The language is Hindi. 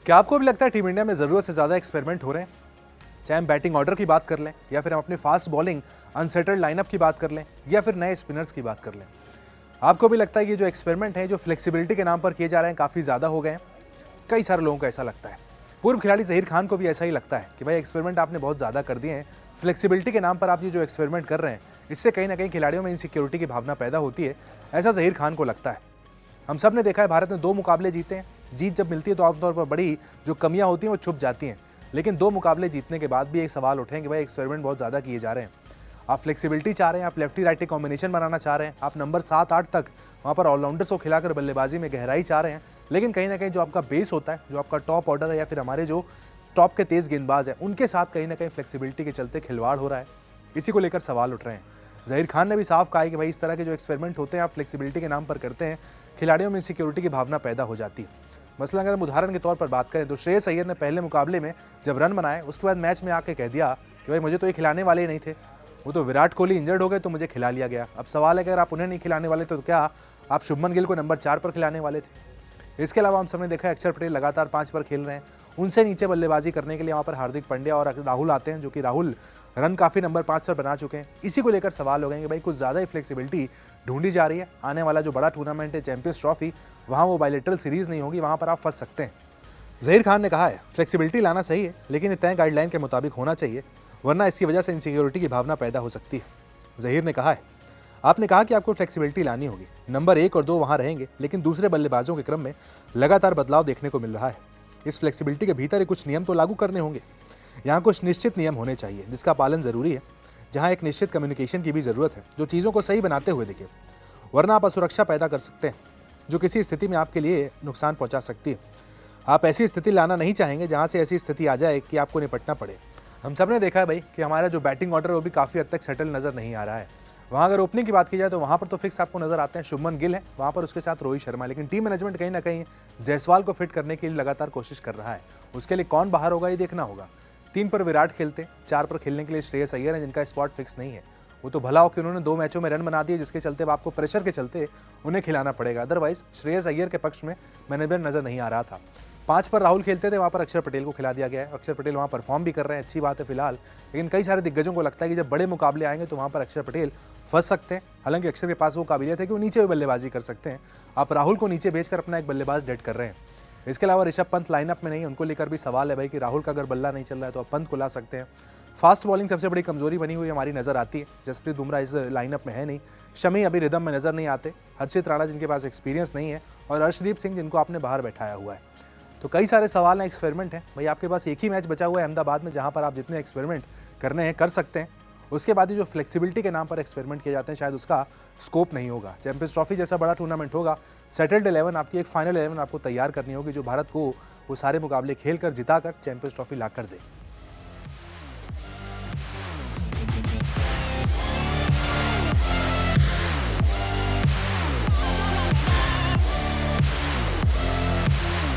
क्या आपको भी लगता है टीम इंडिया में ज़रूरत से ज़्यादा एक्सपेरिमेंट हो रहे हैं? चाहे हम बैटिंग ऑर्डर की बात कर लें या फिर हम अपने फास्ट बॉलिंग अनसेटल्ड लाइनअप की बात कर लें या फिर नए स्पिनर्स की बात कर लें। आपको भी लगता है ये जो एक्सपेरिमेंट है, जो फ्लेक्सिबिलिटी के नाम पर किए जा रहे हैं, काफ़ी ज़्यादा हो गए हैं? कई सारे लोगों को ऐसा लगता है। पूर्व खिलाड़ी ज़हीर खान को भी ऐसा ही लगता है कि भाई एक्सपेरिमेंट आपने बहुत ज़्यादा कर दिए हैं। फ्लेक्सिबिलिटी के नाम पर आप ये जो एक्सपेरिमेंट कर रहे हैं, इससे कहीं ना कहीं खिलाड़ियों में इनसिक्योरिटी की भावना पैदा होती है। ऐसा ज़हीर खान को लगता है। हम सब ने देखा है, भारत ने 2 मुकाबले जीते हैं। जीत जब मिलती है तो आमतौर पर बड़ी जो कमियां होती हैं वो छुप जाती हैं। लेकिन 2 मुकाबले जीतने के बाद भी एक सवाल उठे कि भाई एक्सपेरिमेंट बहुत ज़्यादा किए जा रहे हैं। आप फ्लेक्सिबिलिटी चाह रहे हैं, आप लेफ्टी राइटी कॉम्बिनेशन बनाना चाह रहे हैं, आप नंबर 7-8 तक वहाँ पर ऑलराउंडर्स को खिलाकर बल्लेबाजी में गहराई चाह रहे हैं। लेकिन कहीं ना कहीं जो आपका बेस होता है, जो आपका टॉप ऑर्डर है या फिर हमारे जो टॉप के तेज़ गेंदबाज हैं, उनके साथ कहीं ना कहीं फ्लेक्सिबिलिटी के चलते खिलवाड़ हो रहा है। इसी को लेकर सवाल उठ रहे हैं। ज़हीर खान ने भी साफ कहा है कि भाई इस तरह के जो एक्सपेरिमेंट होते हैं आप फ्लेक्सिबिलिटी के नाम पर करते हैं, खिलाड़ियों में सिक्योरिटी की भावना पैदा हो जाती है। मसलन अगर हम उदाहरण के तौर पर बात करें तो श्रेयस अय्यर ने पहले मुकाबले में जब रन बनाए, उसके बाद मैच में आके कह दिया कि भाई मुझे तो ये खिलाने वाले ही नहीं थे, वो तो विराट कोहली इंजर्ड हो गए तो मुझे खिला लिया गया। अब सवाल है कि अगर आप उन्हें नहीं खिलाने वाले तो क्या आप शुभमन गिल को नंबर 4 पर खिलाने वाले थे? इसके अलावा हम सबने देखा अक्षर पटेल लगातार 5 पर खेल रहे हैं। उनसे नीचे बल्लेबाजी करने के लिए वहाँ पर हार्दिक पांड्या और राहुल आते हैं, जो कि राहुल रन काफ़ी नंबर 5 पर बना चुके हैं। इसी को लेकर सवाल हो गए कि भाई कुछ ज़्यादा ही फ्लेक्सिबिलिटी ढूंढी जा रही है। आने वाला जो बड़ा टूर्नामेंट है चैंपियंस ट्रॉफी, वहाँ वो बायलैटरल सीरीज़ नहीं होगी, वहाँ पर आप फंस सकते हैं। ज़हीर खान ने कहा है फ्लेक्सिबिलिटी लाना सही है, लेकिन तय गाइडलाइन के मुताबिक होना चाहिए, वरना इसकी वजह से इनसिक्योरिटी की भावना पैदा हो सकती है। ज़हीर ने कहा है, आपने कहा कि आपको फ्लेक्सिबिलिटी लानी होगी, नंबर 1 और 2 वहाँ रहेंगे, लेकिन दूसरे बल्लेबाजों के क्रम में लगातार बदलाव देखने को मिल रहा है। इस फ्लेक्सिबिलिटी के भीतर कुछ नियम तो लागू करने होंगे। यहाँ कुछ निश्चित नियम होने चाहिए जिसका पालन ज़रूरी है, जहाँ एक निश्चित कम्युनिकेशन की भी ज़रूरत है, जो चीज़ों को सही बनाते हुए दिखे, वरना आप असुरक्षा पैदा कर सकते हैं जो किसी स्थिति में आपके लिए नुकसान पहुँचा सकती है। आप ऐसी स्थिति लाना नहीं चाहेंगे जहाँ से ऐसी स्थिति आ जाए कि आपको निपटना पड़े। हम सब ने देखा है भाई कि हमारा जो बैटिंग ऑर्डर है वो भी काफ़ी हद तक सेटल नज़र नहीं आ रहा है। वहाँ अगर ओपनिंग की बात की जाए तो वहाँ पर तो फिक्स आपको नज़र आते हैं शुभमन गिल है, वहाँ पर उसके साथ रोहित शर्मा, लेकिन टीम मैनेजमेंट कहीं ना कहीं जायसवाल को फिट करने के लिए लगातार कोशिश कर रहा है। उसके लिए कौन बाहर होगा ये देखना होगा। 3 पर विराट खेलते, 4 पर खेलने के लिए श्रेयस अय्यर है, जिनका स्पॉट फिक्स नहीं है। वो तो भला हो कि उन्होंने 2 मैचों में रन बना दिए, जिसके चलते आपको प्रेशर के चलते उन्हें खिलाना पड़ेगा। अदरवाइज श्रेयस अय्यर के पक्ष में मैनेजमेंट नज़र नहीं आ रहा था। 5 पर राहुल खेलते थे, वहाँ पर अक्षर पटेल को खिला दिया गया है। अक्षर पटेल वहाँ परफॉर्म भी कर रहे हैं, अच्छी बात है फिलहाल, लेकिन कई सारे दिग्गजों को लगता है कि जब बड़े मुकाबले आएंगे तो वहाँ पर अक्षर पटेल फंस सकते हैं। हालांकि अक्षर के पास वो काबिलियत है कि वो नीचे भी बल्लेबाजी कर सकते हैं। आप राहुल को नीचे भेजकर अपना एक बल्लेबाज डेड कर रहे हैं। इसके अलावा ऋषभ पंत लाइनअप में नहीं, उनको लेकर भी सवाल है भाई कि राहुल का अगर बल्ला नहीं चल रहा है तो आप पंत को ला सकते हैं। फास्ट बॉलिंग सबसे बड़ी कमजोरी बनी हुई हमारी नज़र आती है। जसप्रीत बुमराह इस लाइनअप में है नहीं, शमी अभी रिदम में नज़र नहीं आते, हर्षित राणा जिनके पास एक्सपीरियंस नहीं है, और अर्शदीप सिंह जिनको आपने बाहर बैठाया हुआ है। तो कई सारे सवाल हैं, एक्सपेरिमेंट है भाई। आपके पास एक ही मैच बचा हुआ है अहमदाबाद में, जहाँ पर आप जितने एक्सपेरिमेंट करने हैं कर सकते हैं। उसके बाद ही जो फ्लेक्सिबिलिटी के नाम पर एक्सपेरिमेंट किए जाते हैं, शायद उसका स्कोप नहीं होगा। चैंपियंस ट्रॉफी जैसा बड़ा टूर्नामेंट होगा, सेटल्ड 11 आपकी एक फाइनल 11 आपको तैयार करनी होगी, जो भारत को वो सारे मुकाबले खेल कर जिताकर चैंपियंस ट्रॉफी ला कर दे।